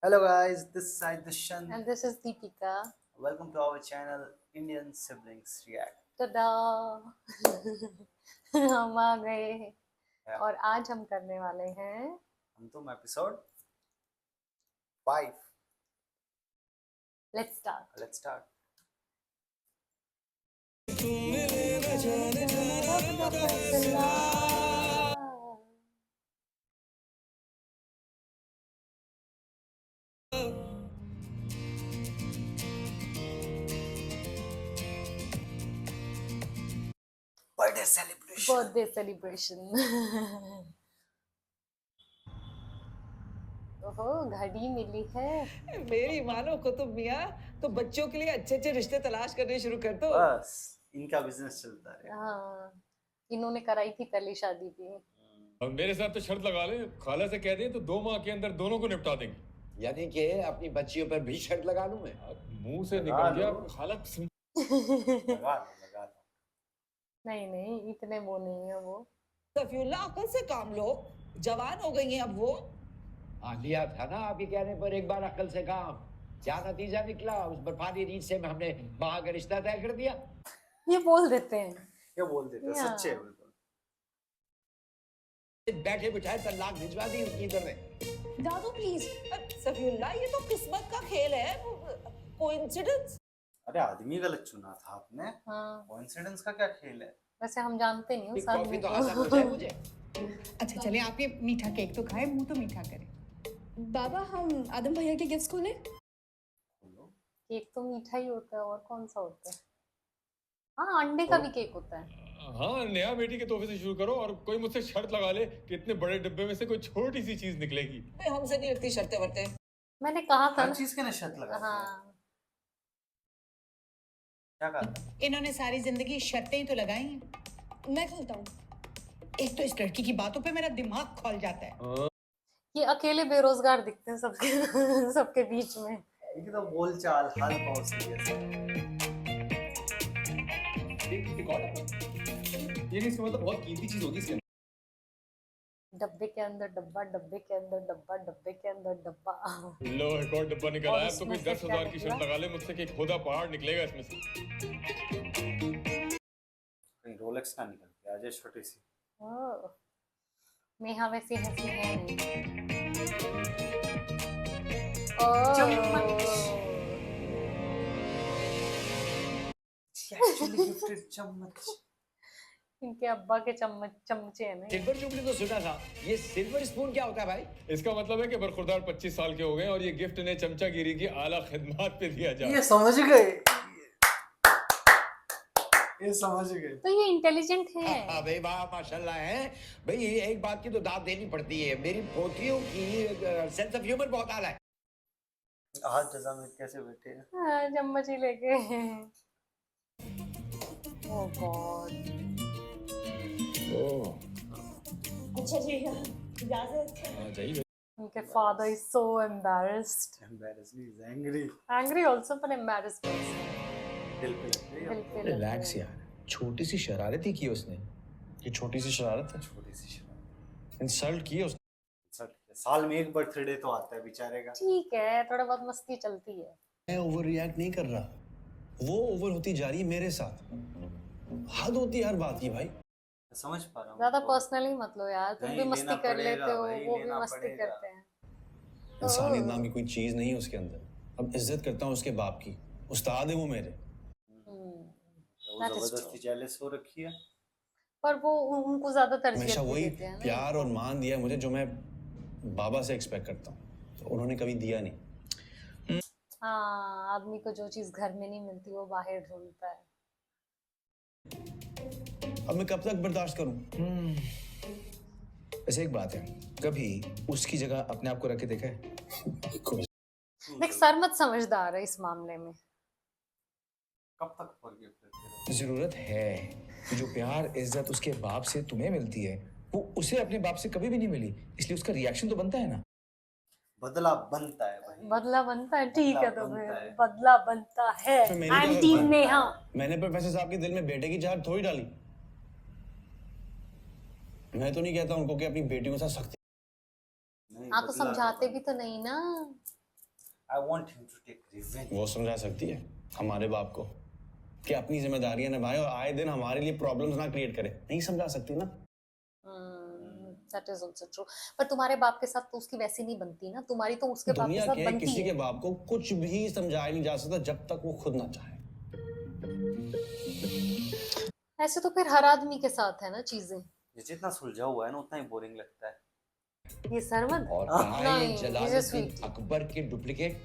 Hello guys, this is Sai Dushan. And this is Deepika. Welcome to our channel Indian Siblings React. tada हम आ गए Yeah. और आज हम करने वाले हैं हम तुम episode 5. Let's start. Let's start. Birthday celebration. Birthday celebration. ओहो, घड़ी मिली है। मेरी मानो कुतुब मियाँ तो बच्चों के लिए अच्छे अच्छे रिश्ते तलाश करने शुरू कर दो। बस इनका बिजनेस चलता है। हाँ, इन्होंने कराई थी पहली शादी भी। और मेरे साथ तो शर्त लगा ले, खाला से कह दे तो 2 माह के अंदर दोनों को निपटा देंगे। यानी कि अपनी बच्चियों पर भी शर्त लगा लूं मैं? मुंह से लगा निकल गया लो। खाला। लगा दो। नहीं नहीं, इतने वो नहीं है वो। सफीउल्लाह अकल से काम लो, जवान हो गई हैं अब वो। लिया था ना आपके कहने पर एक बार अक्ल से काम। क्या नतीजा निकला? उस बर्फानी रीत से हमने वहां का रिश्ता तय कर दिया। ये बोल देते हैं। ये बोल देते हैं, Yeah. सच्चे है बिल्कुल। बैठे बिठाए तलाक भिजवा दी उसकी इधर ने। दादू प्लीज। सफीउल्लाह ये तो किस्मत का खेल है, कोइंसिडेंस। अरे आदमी गलत चुना था आपने। हाँ, कोइंसिडेंस का क्या खेल है? वैसे हम जानते नहीं उस कॉफी आदमी तो हासिल हो जाए मुझे। अच्छा चले, आप ये मीठा केक तो खाए, मुंह तो मीठा करें। बाबा हम आदम भैया के गिफ्ट्स खोले। बोलो। केक तो मीठा ही होता है, और कौन सा होता है? हाँ, अंडे का भी केक होता है। हाँ, नया बेटी के तोहफे से शुरू करो और कोई मुझसे शर्त लगा ले कि इतने बड़े डिब्बे में से कोई छोटी सी चीज निकलेगी। हमसे नहीं लगती शर्तें वर्तें। मैंने कहा था हर ना। चीज के लिए शर्त लगा दी है। हाँ, क्या कहा था? इन्होंने सारी जिंदगी शर्तें ही तो लगाई हैं। मैं खोलता हूँ। एक तो इस लड़की की बातों पे मेरा दिमाग खोल जाता है। ये अकेले बेरोजगार दिखते हैं सबके सबके बीच में। ये तो बोलचाल हाल पहुंचती है। ये नहीं, इसका मतलब बहुत कीमती चीज होगी इसके डब्बे के अंदर डब्बा, डब्बे के अंदर डब्बा, डब्बे के अंदर डब्बा। लो, एक और डब्बा निकल और आया। अब तो कोई इसमें से 10,000 की क्या शर्त लगा ले मुझसे कि खुदा पहाड़ निकलेगा इसमें से। कहीं रोलेक्स ना निकल के आ जाए छोटी सी। ओह, नेहा वैसी हंसी है नहीं। एक्चुअली गिफ्टेड चम्मच। इनके अब्बा के चमचे हैं ना। सिल्वर जुबली तो सुना था, ये सिल्वर स्पून क्या होता है भाई? इसका मतलब है कि बरखुरदार 25 साल के हो गए और ये गिफ्ट ने चमचागिरी की आला खिदमत पे दिया जाए। ये समझ गए। ये समझ गए। तो ये इंटेलिजेंट है। हाँ भाई वाह, माशाल्लाह है भाई। एक बात की तो दाद देनी पड़ती है, मेरी पोतियों की सेंस ऑफ ह्यूमर बहुत आला है। आज जजा में कैसे बैठे हैं? हाँ, चम्मच ही लेके। ओह गॉड। अच्छा जी इजाजत। जाइए। उनके father is so embarrassed. Embarrassed, he's angry. Angry also पर एम्बैरेस्ड। दिल पे लग गई अब। रिलैक्स यार, छोटी सी शरारत ही की उसने। ये छोटी सी शरारत है? छोटी सी शरारत। इंसल्ट की उसने। साल में एक बर्थडे तो आता है बेचारे का। ठीक है, थोड़ा बहुत मस्ती चलती है। मैं ओवर रिएक्ट नहीं कर रहा, वो ओवर होती जा रही है मेरे साथ। हद होती है हर बात की भाई। समझ पा रहा हूँ। ज्यादा तो पर्सनली मत लो यार, तुम नहीं, भी मस्ती लेना कर पड़ेगा लेते हो, भाई, वो भी लेना मस्ती पड़ेगा। करते हैं। इंसानियत नाम की कोई चीज नहीं है उसके अंदर। अब इज्जत करता हूँ उसके बाप की, उस्ताद है वो मेरे। वो That is जबरदस्ती true. जेलस हो रखी है। पर वो उनको ज्यादा तरजीह हमेशा वही देते हैं ना। प्यार और मान दिया मुझे जो मैं बाबा से एक्सपेक्ट करता हूँ, तो उन्होंने कभी दिया नहीं। हाँ, आदमी को जो चीज घर में नहीं मिलती वो बाहर ढूंढता है। अब मैं कब तक बर्दाश्त करूं? वैसे एक बात है, कभी उसकी जगह अपने आप को रख के देखा है? देख, सरमत समझदार है इस मामले में। कब तक फॉरगिव करते रहो? जरूरत है कि जो प्यार इज्जत उसके बाप से तुम्हें मिलती है वो उसे अपने बाप से कभी भी नहीं मिली, इसलिए उसका रिएक्शन तो बनता है ना। बदला बनता है भाई। बदला बनता है, ठीक है, तो बदला फिर बनता है। बदला बनता है। तो मेरी आई एम तो टीम बनता नेहा। मैंने प्रोफेसर साहब के दिल में बेटे की चाहत थोड़ी डाली। मैं तो नहीं कहता उनको कि अपनी बेटियों के साथ सख्ती। नहीं, हाँ, तो बदला समझाते भी तो नहीं ना। I want him to take revenge. वो समझा सकती है हमारे बाप को कि अपनी जिम्मेदारियां निभाए और आए दिन हमारे लिए प्रॉब्लम्स ना क्रिएट करे? नहीं समझा सकती ना। That is also true. पर तुम्हारे बाप के साथ तो उसकी वैसी नहीं बनती ना, तुम्हारी तो उसके बाप के दुनिया साथ के बनती किसी है। के बाप को कुछ भी समझाया नहीं जा सकता जब तक वो खुद ना चाहे। ऐसे तो फिर हर आदमी के साथ है ना चीजें। ये जितना सुलझा हुआ है ना उतना ही बोरिंग लगता है। ये सरमद और कहा है नहीं, जलालुद्दीन sweet. अकबर के डुप्लीकेट।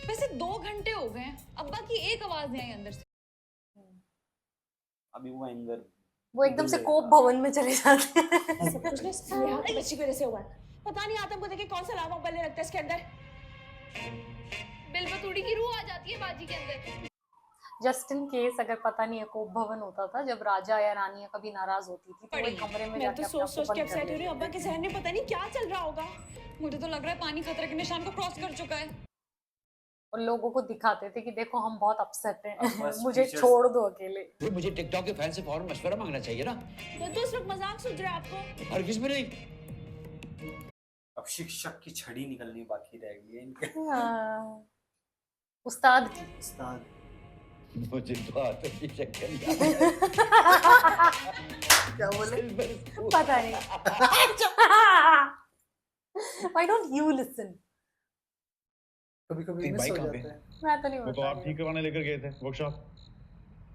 वैसे 2 घंटे हो गए हैं, अब्बा की एक आवाज नहीं आई अंदर से। अभी वो एंगर वो एकदम से कोप भवन में चले जाते हैं। कुछ नहीं, बच्ची की वजह से हुआ है। पता नहीं आतंक को देखे कौन सा लावा उबलने लगता है इसके अंदर। बेलबतूड़ी की रूह आ जाती है बाजी के अंदर। जस्ट इन केस अगर पता नहीं है कोप भवन होता था जब राजा या रानियां कभी नाराज होती थी तो वो एक कमरे में मैं जाके तो अपने आप सोच को के बंद कर अपसेट हो रही लेती हूँ, अब्बा थी। के जहन में पता नहीं क्या चल रहा होगा। मुझे तो लग रहा है पानी खतरे के निशान को क्रॉस कर चुका है। और लोगों को दिखाते थे कि देखो हम बहुत अपसेट हैं, बस मुझे teachers- छोड़ दो अकेले। फिर मुझे टिकटॉक के फैन से फौरन मशवरा मांगना चाहिए ना। तो उस वक्त मजाक सूझ रहा है आपको। हरगिज में नहीं। अब शिक्षक की छड़ी निकलनी बाकी रह गई है इनके। हाँ। उस्ताद की उस्ताद मुझे तो आता ही शक्ल क्या बोले? पता नहीं। Why don't you listen? कभी कभी तेरी मिस बाइक हो कहाँ पे? जाता है। मैं तो नहीं वो तो आप ठीक करवाने लेकर गए थे वर्कशॉप।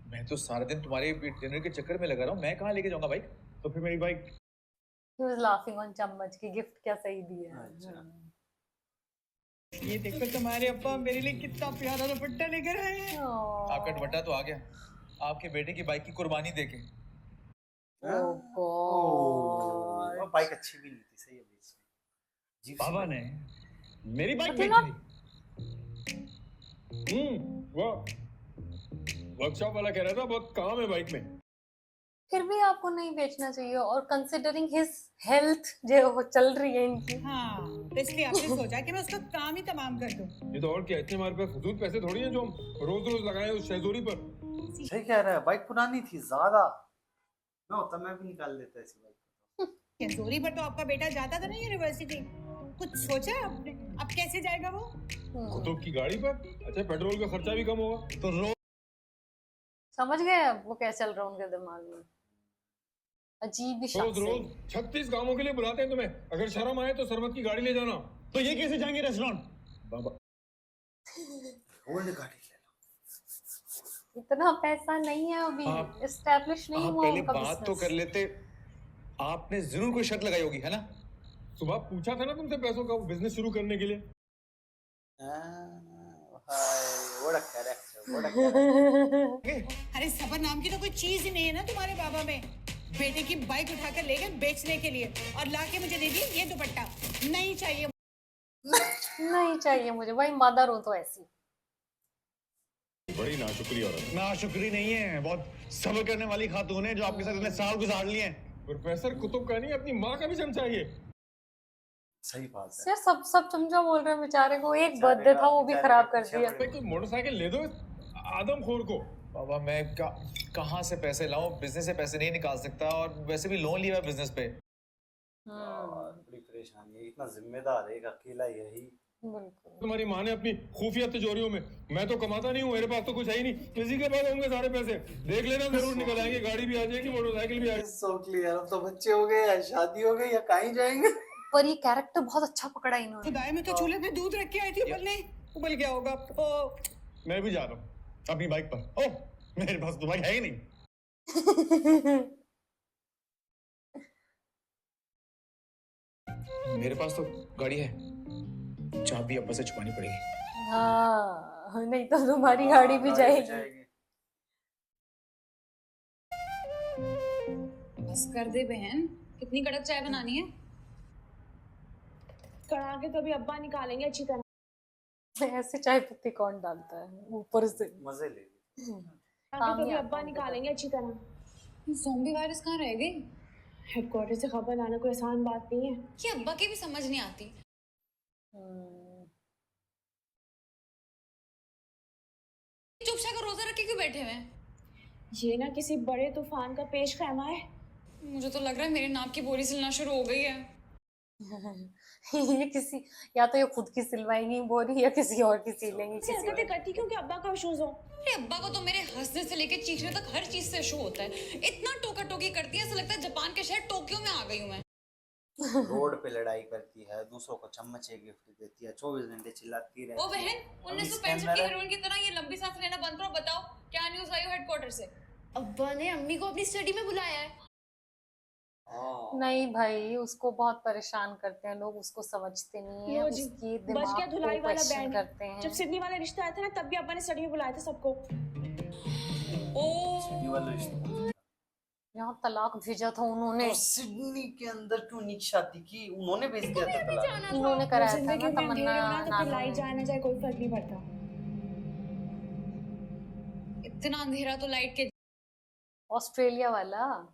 मैं तो सारा दिन तुम्हारे डिनर के चक्कर में लगा रहा हूँ, मैं कहाँ लेके जाऊंगा बाइक? तो फिर मेरी bike He was laughing on चम्मच की गिफ्ट क्या सही दिया है। अच्छा। ये देखो तुम्हारे अब्बा मेरे लिए कितना प्यारा दुपट्टा लेकर आए हैं। आपका दुपट्टा तो आ गया, आपके बेटे की बाइक की कुर्बानी देके। Oh God. वो बाइक अच्छी भी नहीं थी, सही है बीच में। जीप बाबा से- ने मेरी बाइक But you're बेच not- दी। वो वर्कशॉप वाला कह रहा था बहुत काम है बाइक में। फिर भी आपको नहीं बेचना चाहिए और कंसिडरिंग हिज हेल्थ जो वो चल रही है इनकी। हाँ, तो इसलिए आपने सोचा कि मैं उसका काम ही तमाम कर दूं। ये तो और क्या, इतने हमारे पास फजूल पैसे थोड़ी हैं जो हम रोज रोज लगाए उस शहजोरी पर। सही कह रहा है, बाइक पुरानी थी ज्यादा। ना होता मैं भी निकाल लेता ऐसी बाइक। जोरी पर तो आपका बेटा जाता था ना यूनिवर्सिटी। कुछ सोचा आपने? अब कैसे जाएगा वो? कुतुब की गाड़ी पर। अच्छा, पेट्रोल का खर्चा भी कम होगा। तो रोज समझ गए अब वो क्या चल रहा है उनके दिमाग में। अजीब ही शख्स है। रोज 36 कामों के लिए बुलाते हैं तुम्हें। अगर शर्म आए तो सरबत की गाड़ी ले जाना। तो ये कैसे जाएंगे रेस्टोरेंट? बाबा ओल्ड गाड़ी ले लो। इतना पैसा नहीं है अभी, आप- एस्टैब्लिश नहीं आप हुआ पहले उनका बात तो business। कर लेते। आपने जरूर कोई शर्त लगाई होगी, है ना? सुबह पूछा था ना तुमसे पैसों का बिजनेस शुरू करने के लिए। what a character, what a character. अरे सबर नाम की तो कोई चीज ही नहीं है ना तुम्हारे बाबा में। बेटे की बाइक उठाकर ले गए बेचने के लिए और लाके मुझे दे दिया ये दुपट्टा। नहीं चाहिए। नहीं चाहिए मुझे, भाई मदर हो तो ऐसी। बड़ी नाशुक्री औरत है। नाशुक्री नहीं है, बहुत सब्र करने वाली खातून है जो आपके साथ इतने साल गुजार लिए हैं। प्रोफेसर कुतुब का नहीं, अपनी माँ का भी चमचा है ये। सही बात है। यार सब चमचा बोल रहे हैं बेचारे को। एक बेचारे बर्थडे का- था वो भी बेचारे खराब का कर पीछे दिया। पड़े। भाई कोई मोटरसाइकिल ले दो इस आदमखोर को। बाबा मैं कहाँ से पैसे लाऊं? बिजनेस से पैसे नहीं निकाल सकता, और वैसे भी लोन लिया है बिजनेस पे। और बड़ी परेशानी है, इतना जिम्मेदार है, एक अकेला यही। बिल्कुल। तुम्हारी माँ ने अपनी खुफिया तिजोरियों में, मैं तो कमाता नहीं हूँ, मेरे पास तो कुछ है ही नहीं, किसी के पास होंगे सारे पैसे। देख लेना, जरूर निकल आएंगे, गाड़ी भी आ जाएगी, मोटरसाइकिल भी आ जाएगी। सो क्लियर, अब तो बच्चे हो गए या शादी हो गई या कहीं जाएंगे। पर ये कैरेक्टर बहुत अच्छा पकड़ा इन्होंने। खुदाई में तो चूल्हे पे दूध रख के आई थी उबलने। उबल गया होगा अब तो। मैं भी जा रहा हूँ अपनी बाइक पर। ओह, मेरे पास तो बाइक है ही नहीं। मेरे पास तो गाड़ी है, चाबी अब्बा से छुपानी पड़ेगी। हाँ, नहीं तो तुम्हारी गाड़ी भी जाएगी। बस कर दे बहन, कितनी कड़क चाय बनानी है? कड़ा के तो अभी अब्बा निकालेंगे अच्छी तरह। ऐसे चाय पत्ती कौन डालता है ऊपर से। मजे ले ली। आगे तो अभी अब्बा निकालेंगे अच्छी तरह। ज़ॉम्बी वायरस कहाँ रह गई? हेडक्वार्टर से खबर लाना कोई आसान बात नहीं है। कि अब्बा की भी समझ नहीं आती। चुपचाप का रोजा रख के क्यों बैठे हुए हैं? ये ना किसी बड़े तूफान का पेश खैमा है। मुझे तो लग रहा है मेरे नाप की बोरी सिलना शुरू हो गई है। ये किसी, या तो ये खुद की सिलवाएंगी बोरी या किसी और की सिलेंगी ऐसी किसी और हरकतें करती क्यों कि अब्बा का इश्यूज हो? अरे अब्बा को तो मेरे हंसने से लेके चीखने तक हर चीज से इशू होता है। इतना टोका टोकी करती है, ऐसा लगता है जापान के शहर टोक्यो में आ गई हूँ मैं। रोड पे लड़ाई करती है, दूसरों को चम्मचे गिफ्ट देती है, 24 घंटे चिल्लाती रहती ओ है। बहन, अब 1965 इसके की अंदर हीरोइन की तरह ये लंबी सांस लेना बंद करो। बताओ क्या न्यूज़ आई हो हेडक्वार्टर से? अब्बा ने अम्मी को अपनी स्टडी में बुलाया है। नहीं भाई, उसको बहुत परेशान करते हैं लोग, उसको समझते नहीं है, लो जी, उसकी बच दिमाग गया को धुलाई वाला क्वेश्चन बैंड। करते जब हैं। सिडनी वाला रिश्ता आया था ना, तब भी अब्बा ने स्टडी में बुलाया था सबको। ओ सिडनी वाला रिश्ता। यहाँ तलाक भेजा था उन्होंने, तो सिडनी के अंदर क्यों नहीं शादी की? उन्होंने भेज दिया था तलाक। इन्होंने कराया था जिंदगी ना में अंधेरे तमन्ना हो ना, तो फिर नानू लाइट ने। जाए ना जाए कोई फर्क नहीं पड़ता। इतना अंधेरा तो लाइट के। ऑस्ट्रेलिया वाला,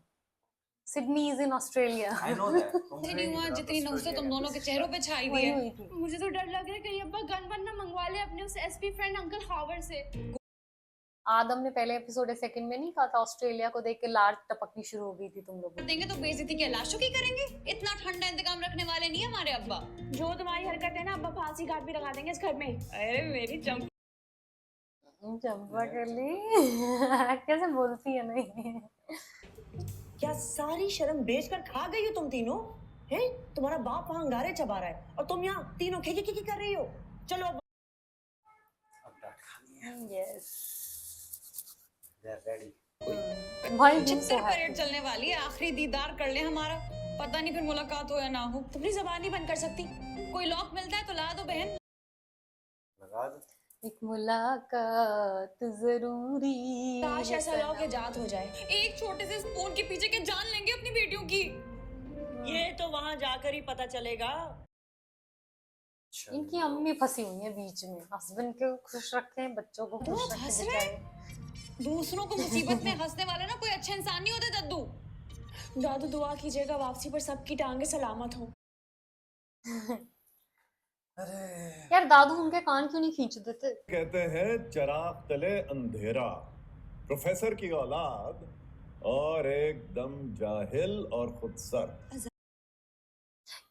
Sydney is in Australia. I know that. इतनी हुआ जितनी नौसे तुम दोनों के चेहरों पे छाई हुई वही है। हुई थी। मुझे तो डर लग रहा है कहीं अब्बा गन वन ना मंगवा ले अपने उस एसपी फ्रेंड अंकल हावर्ड से। आदम ने पहले एपिसोड या सेकंड में नहीं कहा था, ऑस्ट्रेलिया को देख के लार टपकनी शुरू हो गई थी तुम लोगों की। देंगे तो बेइज्जती क्या लाशों की करेंगे? इतना ठंडा इंतजाम रखने वाले नहीं है हमारे अब्बा। जो तुम्हारी हरकत है ना, अब्बा फांसी घाट भी लगा देंगे इस घर में। अरे मेरी चंपा, चंपा कर ली। कैसे बोलती है नहीं। क्या सारी शर्म बेचकर खा गई हो तुम तीनों? हैं? तुम्हारा बाप वहां अंगारे चबा रहा है और तुम यहाँ तीनों खिकी खिकी कर रही हो। चलो अब डांट खानी है। Yes they are ready. भाई भी चित्तर so परेड happy। चलने वाली है, आखिरी दीदार कर ले हमारा। पता नहीं फिर मुलाकात हो या ना हो। तुम अपनी जबान नहीं बंद कर सकती? कोई लॉक मिलता है तो ला दो बहन। लगा दो। एक मुलाकात जरूरी काश है ऐसा लॉक सनम। इजाद हो जाए। एक छोटे से स्पून के पीछे के जान लेंगे अपनी बेटियों की। ये तो वहां जाकर ही पता चलेगा। इनकी अम्मी फंसी हुई है बीच में, हस्बैंड को खुश रखें, बच्चों को खुश बहुत हंस रखें रहे बेचारे। दूसरों को मुसीबत में हंसने वाले ना कोई अच्छे इंसान नहीं होते दद्दू। दादू दुआ कीजिएगा वापसी पर सबकी टांगे सलामत हो। अरे यार दादू उनके कान क्यों नहीं खींच देते? कहते हैं चराग तले अंधेरा, प्रोफेसर की औलाद और एकदम जाहिल और खुदसर।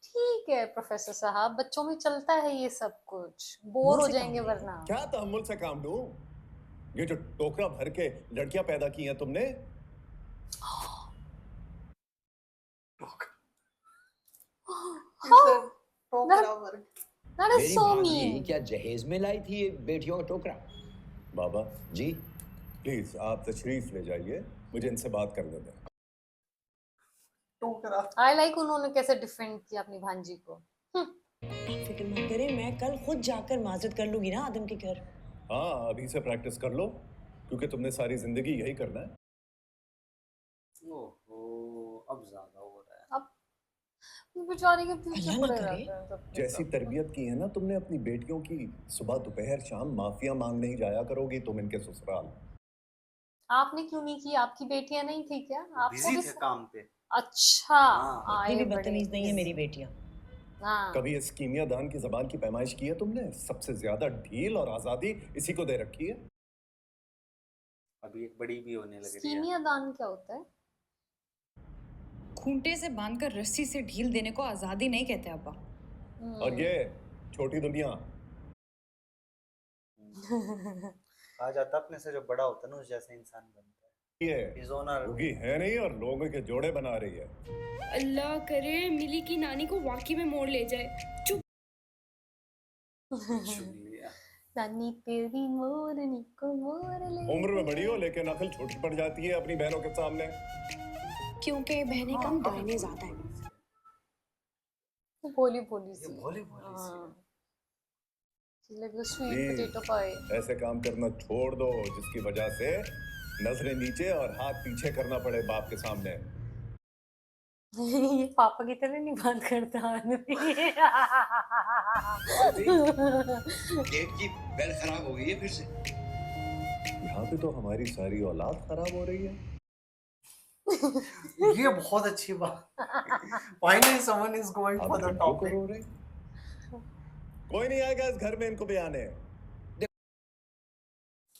ठीक है प्रोफेसर साहब, बच्चों में चलता है ये सब कुछ, बोर हो मुझसे जाएंगे काम वरना। क्या तहम्मुल से काम लूं? ये जो टोकरा भर के लड़कियां पैदा की हैं तुमने, टोकरा भर के। That is मेरी so भांजी mean. क्या जहेज में लाई थी ये बेटियों का टोकरा? बाबा जी प्लीज आप तशरीफ ले जाइए, मुझे इनसे बात करने दें। टोकरा। I like उन्होंने कैसे डिफेंड किया अपनी भांजी को। फिक्र मत करे, मैं कल खुद जाकर माजरत कर लूंगी ना आदम के घर। हाँ अभी से प्रैक्टिस कर लो, क्योंकि तुमने सारी जिंदगी यही करना है। ओहो, अब ज्यादा हो रहा है। अब बेचारे के पीछे अल्लाह ना पड़े करे। रहते हैं सब के जैसी सब। तरबियत की है ना तुमने अपनी बेटियों की, सुबह दोपहर शाम माफिया मांगने ही जाया करोगी तुम इनके ससुराल। आपने क्यों नहीं की? आपकी बेटियां नहीं थी क्या? आपको बिजी भी थे काम पे। अच्छा हाँ, इतनी आए भी बड़े बदतमीज नहीं है busy। मेरी बेटियां। हाँ कभी इस कीमिया दान की जबान की पैमाइश की है तुमने? सबसे ज्यादा ढील और आजादी इसी को दे रखी है। अभी एक बड़ी भी होने लग रही है। कीमिया दान क्या होता है? खूंटे से बांधकर रस्सी से ढील देने को आजादी नहीं कहते अब्बा। और ये छोटी दुनिया, आ जाता अपने से जो बड़ा होता है ना, उस जैसे इंसान बनता है। ये His owner होगी है नहीं और लोगों के जोड़े बना रही है। अल्लाह करे मिली की नानी को वाकई में मोड़ ले जाए। चुप। चुन लिया। नानी तेरी मोरनी को मोर ले। उम्र में बड़ी हो लेकिन अकल छोटी पड़ जाती है अपनी बहनों के सामने। क्योंकि बहनें कम दाहिने ज्यादा है। भोली भोली ये सी। भोली भोली सी। हाँ। She's like the sweet Please, potato pie। ऐसे काम करना छोड़ दो जिसकी वजह से नजरें नीचे और हाथ पीछे करना पड़े बाप के सामने। ये पापा की तरह नहीं बात करता आदमी। गेट की बेल खराब हो गई है फिर से। यहाँ पे तो हमारी सारी औलाद खराब हो रही है। ये बहुत अच्छी बात। Finally someone is going आप for the क्यों topic. करो रहे? कोई नहीं आएगा इस घर में इनको भी आने।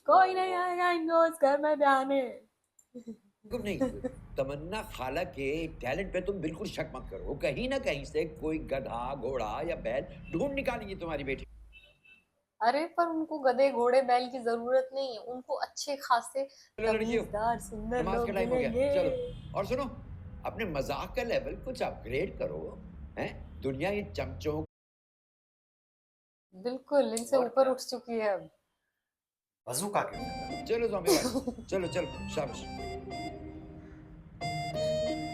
कोई नहीं आएगा इनको इस घर में ब्याने। तुम नहीं, तमन्ना खाला के टैलेंट पे तुम बिल्कुल शक मत करो, कहीं ना कहीं से कोई गधा घोड़ा या बैल ढूंढ निकालेंगी तुम्हारी बेटी। अरे पर उनको गधे घोड़े बैल की जरूरत नहीं है, उनको अच्छे खासे चलो लड़कियों, तमीज़दार सुंदर नमाज लोग का टाइम हो गया, मिलेंगे। चलो। और सुनो, अपने मजाक का लेवल कुछ अपग्रेड करो, हैं? दुनिया ये चमचों बिल्कुल इनसे ऊपर उठ चुकी है अब। बजूका क्यों? चलो ज़ॉम्बी भाई, चलो चलो, शाबाश।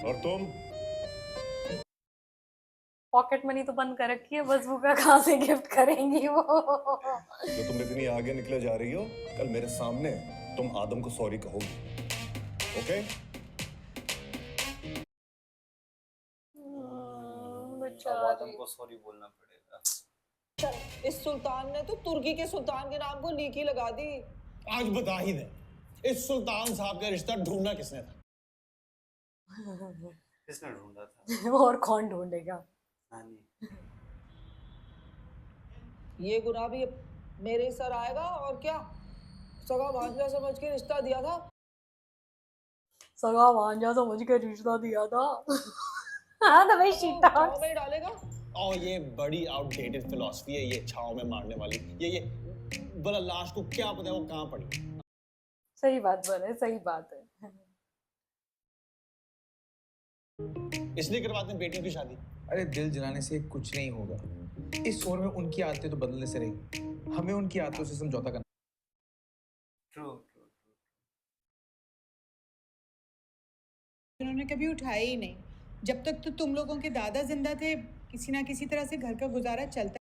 और तुम पॉकेट मनी तो बंद कर रखी है, बजूका कहाँ से गिफ्ट करेंगी वो। जो तुम इतनी आगे निकले जा रही हो, कल मेरे सामने तुम आदम को सॉरी कहोगी, ओके? आदम को सॉरी बोलना पड़ेगा। इस सुल्तान ने तो तुर्की के सुल्तान के नाम को लीकी लगा दी। आज बता ही दे, इस सुल्तान साहब का रिश्ता ढूंढना किसने था? किसने ढूंढा था? और कौन ढूंढेगा? नानी। ये गुनाह भी मेरे सर आएगा और क्या, सगा भांजा समझ के रिश्ता दिया था। सगा भांजा समझ के रिश्ता दिया था। हाँ तो भाई शीटा छाव में ही डालेगा। और ये बड़ी आउटडेटेड फिलॉसफी है, ये छाव में मारने वाली। ये भला लाश को क्या पता है वो कहाँ पड़ी। सही बात बोले, सही बात है। इसलिए करवाते हैं बेटियों की शादी। अरे दिल जलाने से कुछ नहीं होगा, इस शोर में उनकी आदतें तो बदलने से रही, हमें उनकी आदतों से समझौता करना। ट्रू। उन्होंने कभी उठाया ही नहीं। जब तक तो तुम लोगों के दादा जिंदा थे, किसी ना किसी तरह से घर का गुजारा चलता।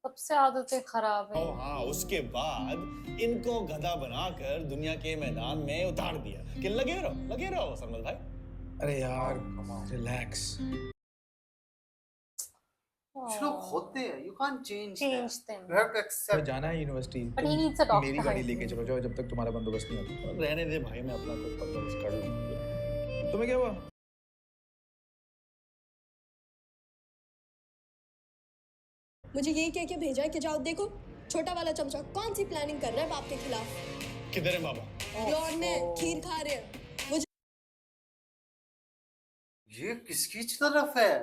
सबसे आदतें खराब है। हाँ, उसके बाद इनको गधा बनाकर दुनिया के मैदान में उतार दिया कि लगे रहो सरमद भाई। अरे यार रिलैक्स। कुछ लोग होते हैं, you can't change them. You have to हमें accept. जाना है university, But he needs a doctor. मेरी गाड़ी लेके चलो जाओ जब तक तुम्हारा बंदोबस्त नहीं होता। रहने दे भाई, मैं अपना खुद बंदोबस्त कर लूंगा। तुम्हें क्या हुआ? मुझे यही कह के भेजा है कि जाओ देखो छोटा वाला चमचा कौन सी प्लानिंग कर रहा है बाप के खिलाफ। किधर है बाबा? लॉर्ड में खीर खा रहे हैं। मुझे ये किसकी तरफ है?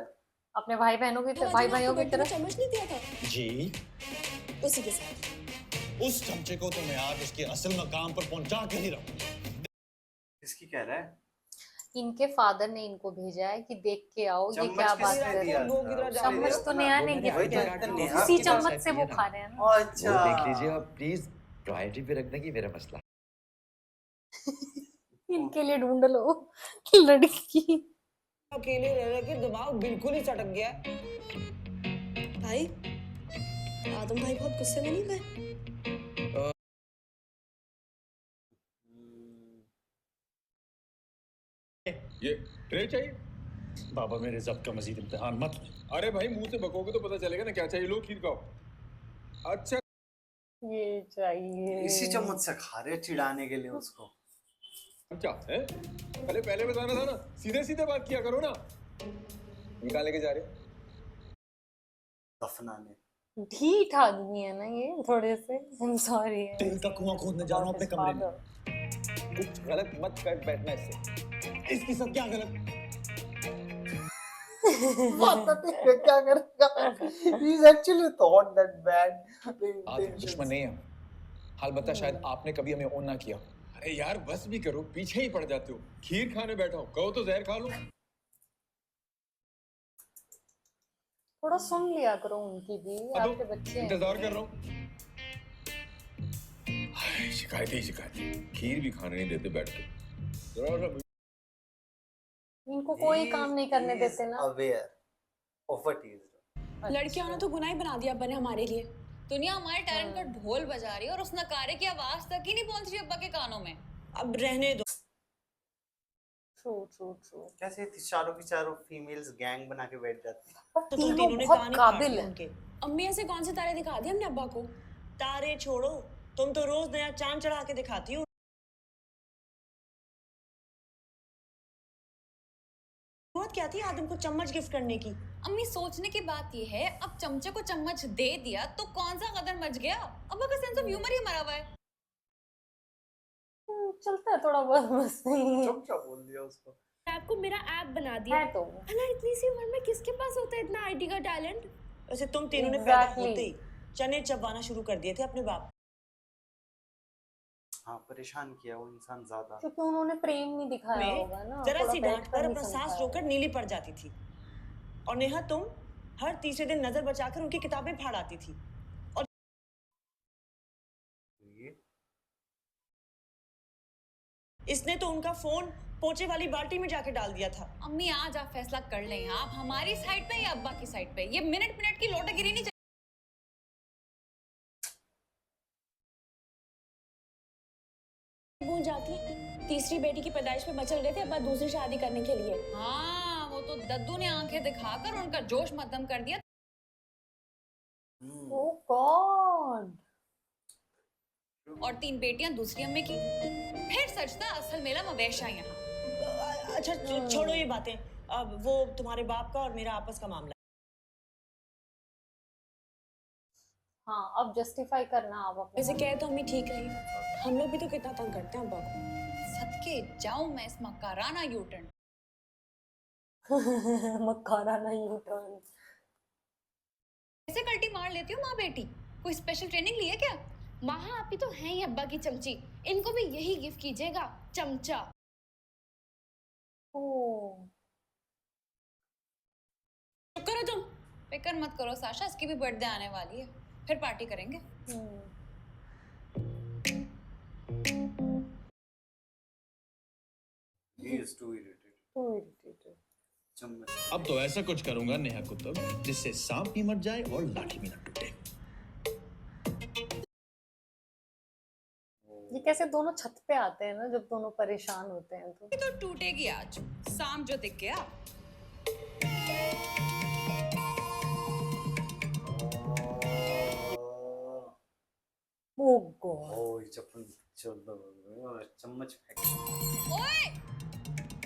अपने भाई बहनों की तरफ, भाई भाइयों की तरफ। चम्मच नहीं दिया था जी, उसी के साथ। उस चमचे को तो मैं आज उसके असल मकाम पर पहुंचा के ही रहूंगा। किसकी कह रहा है? इनके फादर ने इनको भेजा है कि देख के आओ ये चम्मच क्या बात किसने है। दिया था? चम्मच तो नेहा ने गिफ्ट वही किया तो था, नेहा उसी की चम्मच तरफ से वो है ना। खा रहे हैं ना। वो अच्छा। देख लीजिए, और प्लीज प्रायोरिटी पे रखना कि मेरा मसला। इनके लिए ढूंढ लो लड़की। अकेले रह रह के दिमाग बिल्कुल ही चटक गया। भाई आदम भाई बहुत गुस्से में नहीं गए? ये ट्रे चाहिए? बाबा मेरे जब्त का मजीद इम्तिहान मत लो। अरे भाई मुंह से बकोगे तो पता चलेगा ना क्या चाहिए। लो खीर खाओ। अच्छा ये चाहिए। इसी चम्मच से खा रहे चिढ़ाने के लिए उसको। क्या है? पहले बताना था ना, सीधे सीधे बात किया करो ना। निकाल लेके जा रहे दफनाने। ढीठ आदमी है ना ये थोड़े से। I'm sorry। तेल का कुआं खोदने जा रहा हूँ अपने कमरे में। कुछ गलत मत कर बैठना इससे। इसके साथ क्या गलत? क्या करेगा? He's actually thought that bad. आप दुश्मन नहीं है, हाल बता शायद आपने कभी हमें ओन ना किया। अरे यार बस भी करो, पीछे ही पड़ जाते हो। खीर खाने बैठा हूँ, कहो तो जहर खा लो। थोड़ा सुन लिया करो उनकी भी, आपके बच्चे हैं। इंतजार कर रहा हूँ। शिकायत खीर भी खाने नहीं देते बैठ के। इनको कोई काम नहीं करने देते ना। Aware of what he is doing. लड़कियों ने तो गुनाह ही बना दिया अब्बा ने हमारे लिए। दुनिया हमारे टैलेंट का ढोल बजा रही है और उस नकारे की आवाज तक ही नहीं पहुंच रही अब्बा के कानों में। अब रहने दो। ट्रू। कैसे थी चारों की चारों फीमेल्स गैंग बना के बैठ जाती। तो तुम तीनों ने बहुत कहानी काबिल काटी है। उनके। अम्मी ऐसे कौन से तारे दिखा दिए हमने अब्बा को? तारे छोड़ो, तुम तो रोज नया चांद चढ़ा के दिखाती हो। जरूरत क्या थी आदम को चम्मच गिफ्ट करने की? अम्मी सोचने की बात ये है, अब चमचे को चम्मच दे दिया तो कौन सा कदर मच गया। अब्बा का सेंस ऑफ ह्यूमर ही मरा हुआ है। चलता है थोड़ा बहुत मस्ती। चमचा बोल दिया उसको। आपको मेरा ऐप बना दिया है तो अला इतनी सी उम्र में किसके पास होता है इतना आईटी का टैलेंट? वैसे तुम तीनों ने पैदा Exactly. होते ही चने चबाना शुरू कर दिए थे अपने बाप। हाँ, परेशान किया वो इंसान ज्यादा। क्योंकि उन्होंने प्रेम नहीं दिखाया में होगा ना, जरा थोड़ा सी बैठ डांट कर पर नहीं अपना सांस समझाया। रोककर नीली पड़ जाती थी। और नेहा तुम हर तीसरे दिन नजर बचाकर उनकी किताबें फाड़ आती थी। और ये इसने तो उनका फोन पोचे वाली बाल्टी में जाके डाल दिया था। अम्मी आज आप फैसला कर लें, आप हमारी साइड पे या अब्बा की साइड पे? ये मिनट मिनट की लोटागिरी नहीं भूल जाती तीसरी बेटी की पैदाइश पे मचल रहे थे अब्बा दूसरी शादी करने के लिए। हाँ, वो तो दद्दू ने आंखें दिखाकर उनका जोश मद्दम कर दिया। ओह गॉड। और 3 बेटियां दूसरी अम्मी की। फिर सच था असल मेला मवेशा यहाँ। अच्छा छोड़ो ये बातें। अब वो तुम्हारे बाप का और मेरा आपस का मामला है। हाँ, अब जस्टिफाई करना आप अपने। वैसे कहे तो अम्मी ठीक रही, हम लोग भी तो कितना तंग करते हैं अब्बा को। सदके जाऊं मैं इस मकाराना यूटर्न। मकाराना यूटर्न। कैसे कल्टी मार लेती हो माँ बेटी? कोई स्पेशल ट्रेनिंग ली है क्या? माँ आप ही तो हैं ही अब्बा की चमची, इनको भी यही गिफ्ट कीजिएगा, चमचा। ओह करो तुम। फिक्र मत करो साशा, इसकी भी बर्थडे आने वाली है, फिर पार्टी करेंगे। He is too irritated. चम्मच। अब तो ऐसा कुछ करूंगा नेहा कुतुब जिससे सांप भी मर जाए और लाठी भी ना टूटे। ये कैसे दोनों छत पे आते हैं ना जब दोनों परेशान होते हैं तो। ये तो टूटेगी आज, सांप जो दिख गया। ओह गॉड। ओह, ये चम्मच फेंक। ओए,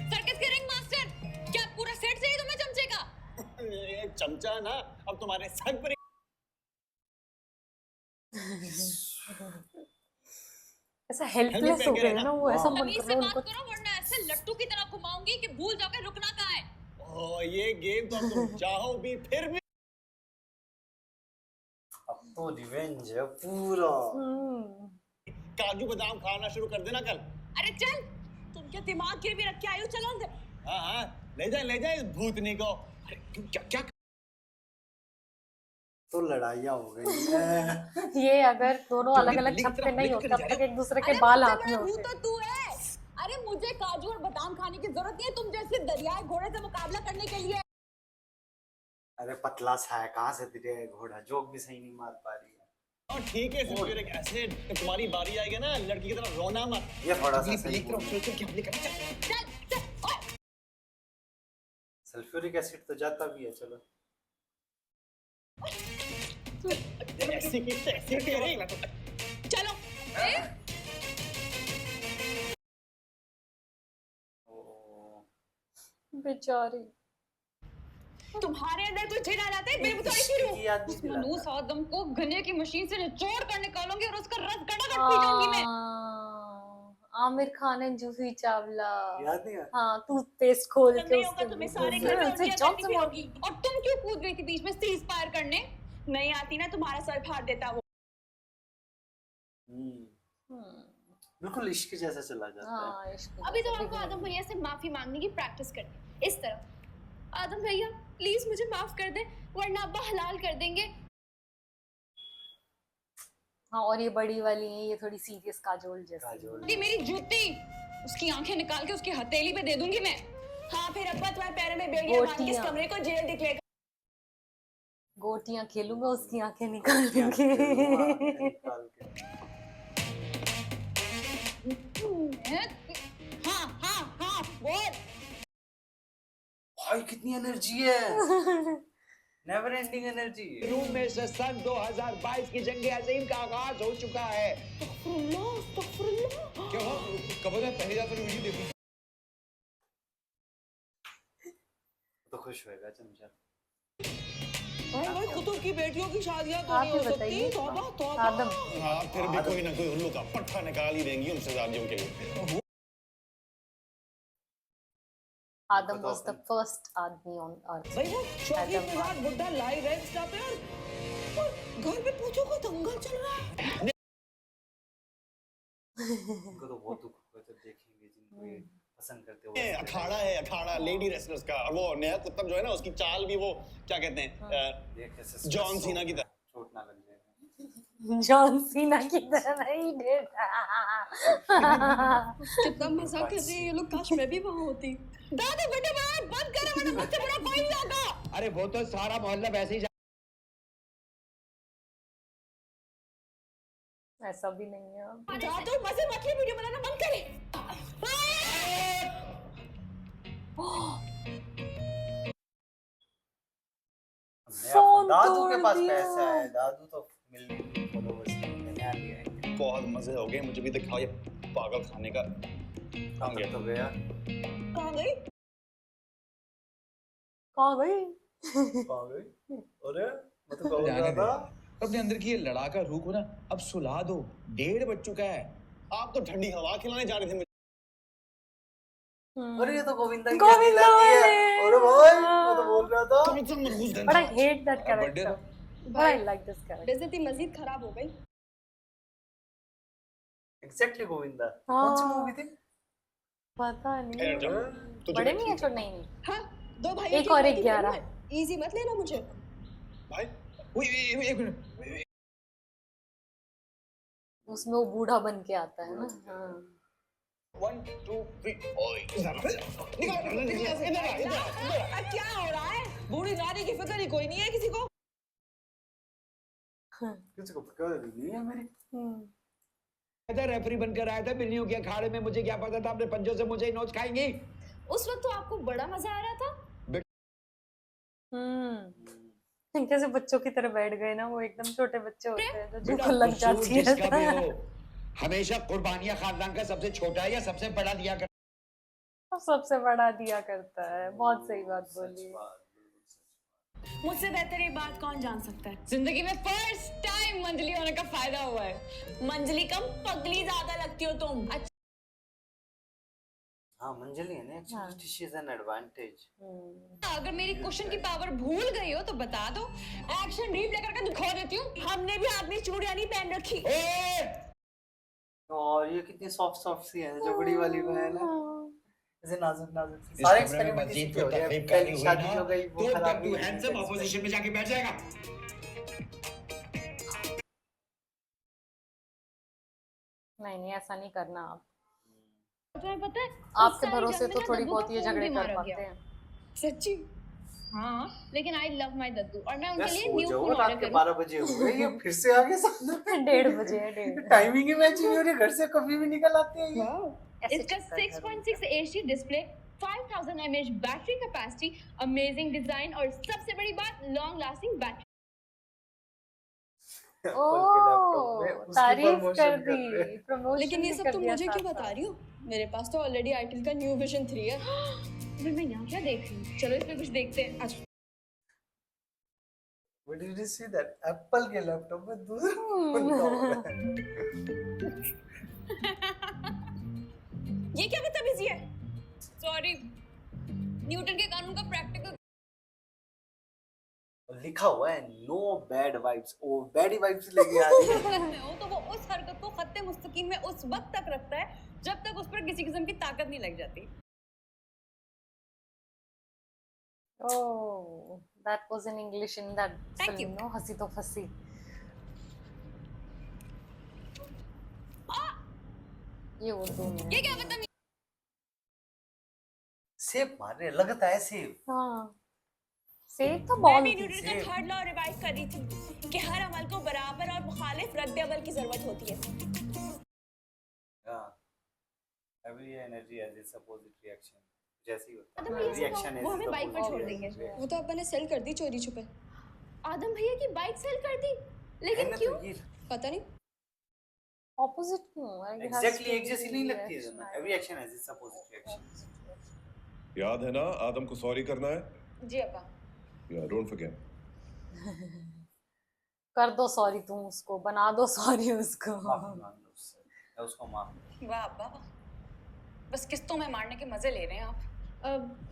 सर्कस के रिंग मास्टर, क्या पूरा सेट चाहिए तुम्हें चमचे का? ये चमचा ना अब तुम्हारे सर पर। ऐसा हेल्पलेस हो गए ना वो, ऐसा मन अभी कर से रहा है बात उनको। करो वरना ऐसे लट्टू की तरह घुमाऊंगी कि भूल जाओगे रुकना कहाँ है। ओह, ये गेम तो तुम चाहो भी फिर भी। अब तो रिवेंज है पूरा। काजू बादाम खाना शुरू कर देना कल। अरे चल, तुम क्या दिमाग गिरवी रख के आए हो? चलो अंदर। हाँ हाँ, ले जाए इस भूतनी को। अरे क्या क्या तो लड़ाइयाँ हो गई हैं। ये अगर दोनों अलग अलग छत पे नहीं होते अब तक एक दूसरे के बाल हाथ में होते। तो तू है। अरे मुझे काजू और बादाम खाने की जरूरत नहीं है तुम जैसे दरियाई घोड़े से मुकाबला करने के लिए। अरे पतला सा है, कहाँ से तेरे घोड़ा जोक भी सही नहीं मार पा रही है। और ठीक है सल्फ्यूरिक एसिड, तुम्हारी बारी आएगी ना लड़की की तरह रोना मत। ये थोड़ा सा सही सल्फ्यूरिक एसिड तो जाता भी है। चलो चलो। बेचारी तुम्हारे अंदर कुछ आ जाता है बेबुताई की रूह। उस मनूस आदम को गन्ने की मशीन से निचोड़ कर निकालूंगी और उसका रस गड़ागड़ पी जाऊंगी मैं। आमिर खान एंड जूही चावला। याद नहीं है? हाँ, टूथपेस्ट खोल के उसके तुम्हें सारे घर में उल्टियाँ करनी भी होगी। और तुम क्यों कूद गई थी बीच में सीज फायर करने? नहीं आती ना तुम्हारा सर फाड़ देता वो। बिल्कुल इश्क जैसा चला जाता है। अभी तो आपको आदम भैया से माफी मांगने की प्रैक्टिस करनी है। इस तरह, आदम भैया प्लीज मुझे माफ कर दे वरना अब्बा हलाल कर देंगे। हाँ, और ये बड़ी वाली है, ये थोड़ी सीरियस काजोल जैसी। ये मेरी जूती, उसकी आंखें निकाल के उसकी हथेली पे दे दूंगी मैं। हाँ फिर अब्बा तुम्हारे पैरों में बेड़ियां बांध के इस कमरे को जेल दिखलेगा। गोटियां खेलूंगा, उसकी आंखें निकालूंगी। हाँ हाँ हाँ बोल। भाई कितनी एनर्जी है। Never ending energy. रूम में से सन 2022 की जंग अजीम का आगाज हो चुका है। क्या हुआ? कब मैं पहली रात वाली वीडियो देखूं? तो खुश होएगा चमचा। भाई कुतुब की बेटियों की शादियां तो आप नहीं ही हो सकती। बताइए। तौबा तौबा। आदम हाँ फिर भी कोई ना कोई उल्लू का पट्टा निकाल ही देंगी उनसे शादियों के लिए। आदम was the first आदमी on earth. भाई वो शौकीन मिजाज बुड्ढा लाइव है इंस्टा पे और घर में पूछो को दंगल चल रहा है। उनको तो बहुत दुख होगा जब देखेंगे जिनको ये पसंद करते हो। अखाड़ा है अखाड़ा लेडी रेसलर्स का। और वो नया कुत्तम जो है ना उसकी चाल भी वो क्या कहते हैं जॉन सीना की तरह। चोट ना लग जाए। जॉन सीना की तरह ही डेटा। कितना मजा कर रही है ये लोग, काश मैं भी वहाँ होती। दादा बेटे बंद करो वरना मुझसे बड़ा कोई नहीं होगा। अरे वो तो सारा मोहल्ला वैसे ही ऐसा भी नहीं है। दादू मजे मत ले, वीडियो बनाना बंद करे। दादू के पास पैसा है, दादू तो मिलियन फॉलोअर्स नया लिया है। बहुत मजे हो गए, मुझे भी दिखाओ ये पागल खाने का। कहाँ गया? तो गया कहाँ गई? कहाँ गई? कहाँ गई? अरे मैं तो कह जाने रहा दे। था अपने अंदर की ये लड़ाका रूह को ना अब सुला दो। 1:30 बज चुका है। आप तो ठंडी हवा खिलाने जा रहे थे मुझे। अरे ये तो गोविंदा की गोविंदा याद दिलाती है। वाले। अरे भाई मैं तो बोल रहा था। तुम इतना मजबूत But I hate that birthday character. था। But I like this character. बेइज्जती मजीद खराब हो गई। एग्जैक्टली गोविंदा। हाँ। कौन सी मूवी थी? पता नहीं। तो बड़े नहीं है छोटे नहीं। हाँ, दो भाई एक और एक 11। इजी मत लेना मुझे। भाई एक मिनट। उसमें वो बूढ़ा बन के आता है ना। हाँ। 1 2 3 ओए निकल क्या हो रहा है? बूढ़ी नारी की फिक्र ही कोई नहीं है किसी को। किसी को फिक्र नहीं है मेरी। रेफरी बनकर आया था बिल्लियों के अखाड़े में। मुझे क्या पता था अपने पंजों से मुझे ही नोच खाएंगी। उस वक्त तो आपको बड़ा मजा आ रहा था। कैसे बच्चों की तरह बैठ गए ना, वो एकदम छोटे बच्चे होते हैं जो बेटा, झूठ लग कसूर जाती है। जिसका भी हो, हमेशा कुर्बानियां खानदान का सबसे छोटा या सबसे बड़ा दिया कर। सबसे बड़ा दिया करता है। बहुत सही बात बोली। मुझसे बेहतर ये बात कौन जान सकता है? जिंदगी में फर्स्ट टाइम मंजली होने का फायदा हुआ है। मंजली कम पगली ज्यादा लगती हो तुम। हाँ मंजली है ना, actually she is an advantage. अगर मेरी क्वेश्चन की पावर भूल गई हो तो बता दो, एक्शन डीप लेकर के दिखा देती हूँ। हमने भी आपने चूड़ियां नहीं पहन रखी। और ये कितनी सॉफ्ट सी है जो बड़ी वाली बहन है, ऐसे नाजुक नाजुक सी। इस सारे कमरे में एक्सपेरिमेंट मजीद इसी के हो कोई रहे हैं। तकलीफ पहली करनी हुई शादी ना, हो गई वो तो खराब तब तू हुई। हैंडसम अपोजिशन में जाके बैठ जाएगा। नहीं ऐसा नहीं करना आप। तुम्हें पता है आपके भरोसे तो थोड़ी बहुत ये झगड़े कर पाते हैं। सच्ची? हाँ, लेकिन आई लव माय दद्दू और मैं उनके यार लिए सो न्यू जाओ, फोन रात ऑर्डर के करूँ। 12 बजे हो गए, ये फिर से आ गए सामने। 1:30 बजे है 1:30। टाइमिंग ही मैच नहीं हो रही, घर से कभी भी निकल आते हैं ये। इसका 6.6 HD display, 5000 mAh battery capacity, amazing design और सबसे बड़ी बात लॉन्ग लास्टिंग बैटरी। ओह, तारीफ कर दी। प्रमोशन लेकिन ये भी सब कर तुम दिया मुझे क्यों साथ बता साथ। रही हो? मेरे पास तो ऑलरेडी आईटेल का न्यू विजन 3 है। फिर मैं यहाँ क्या देख रही हूँ? चलो इसमें कुछ देखते हैं। आज What did you see that? Apple के लैपटॉप में दूसरा फोन का होगा। ये क्या बदतमीजी है? सॉरी, न्यूटन के कानून का प्रैक्टिकल लिखा हुआ है नो बैड वाइब्स। ओ बैड वाइब्स लेके आ रही है। हो तो वो उस हरकत को खत्ते मुस्तकीम में उस वक्त तक रखता है जब तक उस पर किसी किस्म की ताकत नहीं लग जाती। Oh, that was in English in that Thank film, you. no? हंसी तो फंसी। ये उर्दू में है। ये क्या बदतमीजी? सेब मारने लगता है सेब। हाँ, सेब तो मैं बॉल भी थी। न्यूटन का थर्ड लॉ रिवाइज कर रही थी कि हर अमल को बराबर और मुखालिफ रद्द-ए-अमल की जरूरत होती है। हाँ, every energy has its opposite reaction. जैसे ही होता आदम है भैया reaction वो is हमें the बाइक पर opposite छोड़ देंगे। reaction. वो तो अपन ने सेल कर दी चोरी छुपे। आदम भैया की बाइक सेल कर दी, लेकिन मैंने क्यों? तो ये पता नहीं। ऑपोजिट क्यों? Like, it has exactly to एक जैसी be नहीं लगती है reaction. ना। Every action has its opposite reaction. याद है ना आदम को सॉरी करना है? जी अब्बा। या डोंट फॉरगेट। कर दो सॉरी, तुम उसको बना दो सॉरी उसको। माफी मांग लो उससे, या उसको माफ कर दो। वाह अब्बा, बस किस्तों में मारने के मजे ले रहे हैं आप।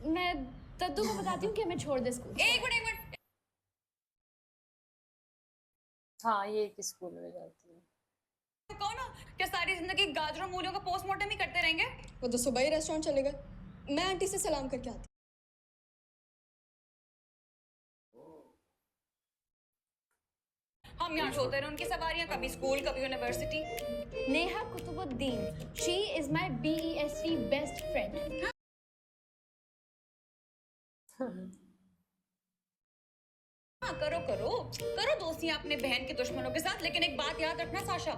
मैं दद्दू को बताती हूँ कि हमें छोड़ दे स्कूल। एक मिनट। हाँ, ये एक स्कूल में जाती है। कहो ना, क्या सारी जिंदगी गाजरों मूलियों का पोस्टमार्टम ही करते रहेंगे? वो तो सुबह ही रेस्टोरेंट चले गए। मैं आंटी से सलाम करके आती हम यहाँ ढोते रहे उनकी सवारियां, कभी स्कूल कभी university. Neha Qutubuddin, she is my BEST best friend. हाँ, करो करो करो दोस्तियां अपने बहन के दुश्मनों के साथ, लेकिन एक बात याद रखना साशा,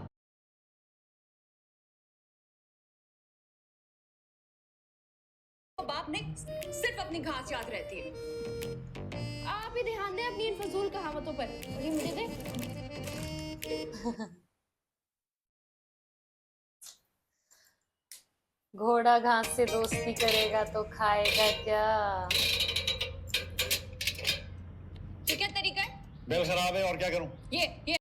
बाप ने सिर्फ अपनी घास याद रहती है। आप ही ध्यान दें अपनी इन फजूल कहावतों पर। ये मुझे दे। घोड़ा घास से दोस्ती करेगा तो खाएगा क्या? ये क्या तरीका है? बेल खराब है और क्या करूं? ये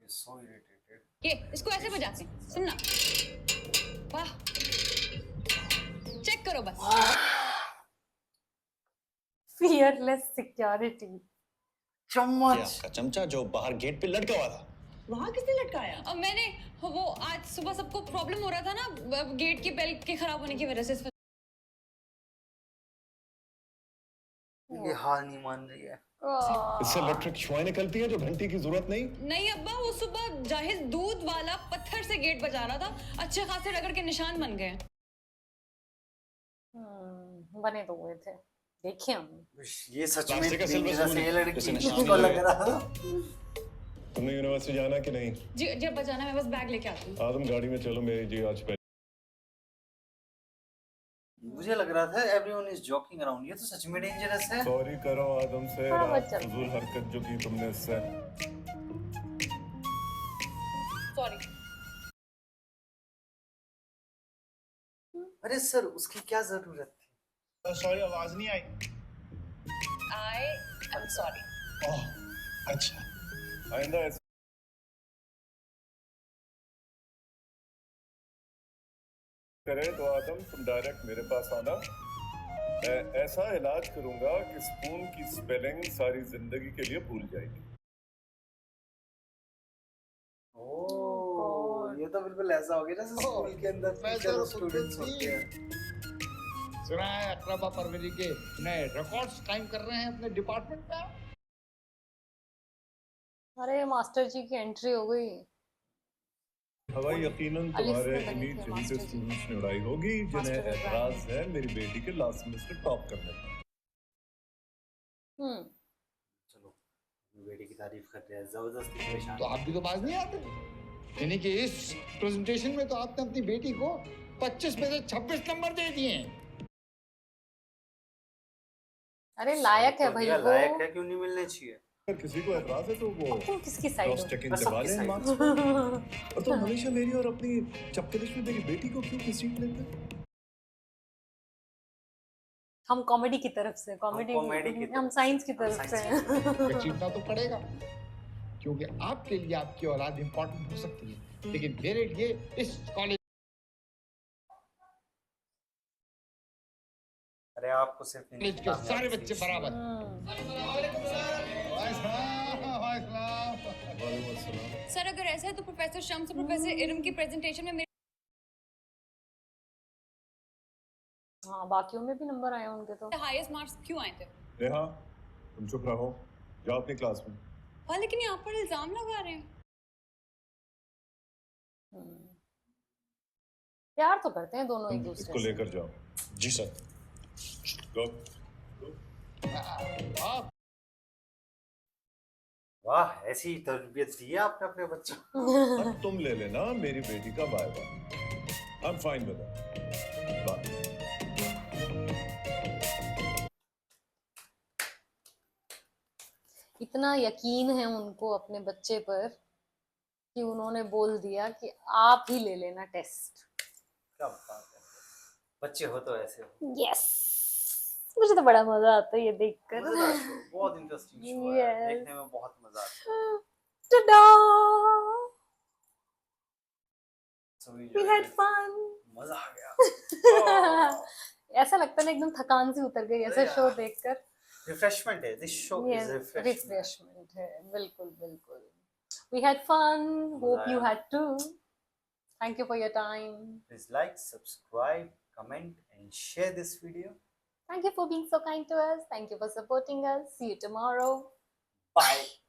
so irritated. ये इसको ऐसे बजाते हैं, सुनना। वाह, चेक करो बस। Fearless security. चम्मच आपका चमचा जो बाहर गेट पे लटका हुआ था, वहां किसने लटकाया? अब मैंने वो आज सुबह सबको प्रॉब्लम हो रहा था ना गेट की बेल के खराब होने की वजह से। ये हाल नहीं मान रही है। इससे इलेक्ट्रिक शुआएं निकलती हैं जो घंटी की जरूरत नहीं। नहीं अब्बा, वो सुबह जाहिद दूध वाला पत्थर से गेट बजा रहा था, अच्छे खासे रगड़ के निशान बन गए। बने तो हुए थे, देखिए हम। ये सच में प्लास्टिक का सिल्वर डेंजरस स्पून है, ये लड़की जैसे निशान किसको लग लगे। रहा? तुमने यूनिवर्सिटी जाना कि नहीं? जी जब बजाना मैं बस बैग लेके आती हूँ। तुम गाड़ी में चलो, मेरी जी आज पे। मुझे लग रहा था एवरीवन इज जॉकिंग अराउंड, ये तो सच में डेंजरस है। सॉरी करो आदम से, हाँ, रात बच्चा। फजूल हरकत जो की तुमने इससे। सॉरी। अरे सर, उसकी क्या जरूरत थी? सॉरी आवाज नहीं आई। I am sorry. ओह अच्छा। आइंदा ऐसे करे तो आदम तुम डायरेक्ट मेरे पास आना, मैं ऐसा इलाज करूंगा कि स्पून की स्पेलिंग सारी जिंदगी के लिए भूल जाएगी। ओह, ये तो बिल्कुल ऐसा हो गया जैसे स्कूल के अंदर टीचर और स्टूडेंट्स होते हैं। सुना है अकरबा परवरी के नए रिकॉर्ड्स टाइम कर रहे हैं अपने डिपार्टमेंट में। अरे मास्टर जी की एंट्री हो गई। हवाई यकीनन अलिफ तुम्हारे में बनी इन्हीं थी झुंझे मास्टर जी। स्टूडेंट्स ने उड़ाई होगी जिन्हें मास्टर एतराज है मेरी बेटी के लास्ट सेमेस्टर टॉप करने पर। चलो, अपनी बेटी की तारीफ कर रहे हैं, जबरदस्ती परेशान। तो आप भी तो बाज नहीं आते, यानी कि इस प्रेजेंटेशन में तो आपने अपनी बेटी को 25 में से 26 नंबर दे दिए हैं। अरे लायक है भाई वो। लायक है, क्यों नहीं मिलने चाहिए? अगर किसी को एतराज है तो वो तुम किसकी साइड क्रॉस हो? चेकिंग बस करवा सबकी लें साइड। मार्क्स पर। और तुम हमेशा मेरी और अपनी चपकलिश में मेरी बेटी को क्यों घसीट लेते? हम कॉमेडी की तरफ से, कॉमेडी हम साइंस की तरफ से हैं। घसीटना तो पड़ेगा, क्योंकि आपके लिए आपकी औलाद इंपॉर्टेंट हो सकती है, लेकिन मेरे लिए इस कॉलेज। अरे आपको सिर्फ कॉलेज के सारे बच्चे बराबर। सर अगर ऐसा है तो प्रोफेसर शम्स और प्रोफेसर इरम की प्रेजेंटेशन में मेरे हाँ, बाकियों में भी नंबर आए उनके तो। हाईएस्ट मार्क्स क्यों आए थे? नेहा तुम चुप रहो, जाओ अपनी क्लास में। हाँ, लेकिन यहाँ पर इल्जाम लगा रहे हैं। प्यार तो करते हैं दोनों एक दूसरे इसको से। लेकर जाओ। जी सर। गो। वाह, ऐसी तरबियत दी है आपने अपने बच्चों को। अब तुम ले लेना मेरी बेटी का viva. I am fine with it. Bye. इतना यकीन है उनको अपने बच्चे पर कि उन्होंने बोल दिया कि आप ही ले लेना टेस्ट। क्या बात है, बच्चे हो तो ऐसे हो। यस, मुझे तो बड़ा मजा आता है ये देखकर। मजेदार शो, बहुत इंटरेस्टिंग शो है, Yes. देखने में बहुत मजा आता है। Ta-da! So We had fun. मजा आ गया। ऐसा लगता है ना एकदम थकान सी उतर गई ऐसा शो देखकर। रिफ्रेशमेंट है, this show is refreshment. Refreshment है, बिल्कुल बिल्कुल। We had fun. Hope you had too. Thank you for your time. Please like, subscribe, comment and share this video. Thank you for being so kind to us. Thank you for supporting us. See you tomorrow. Bye.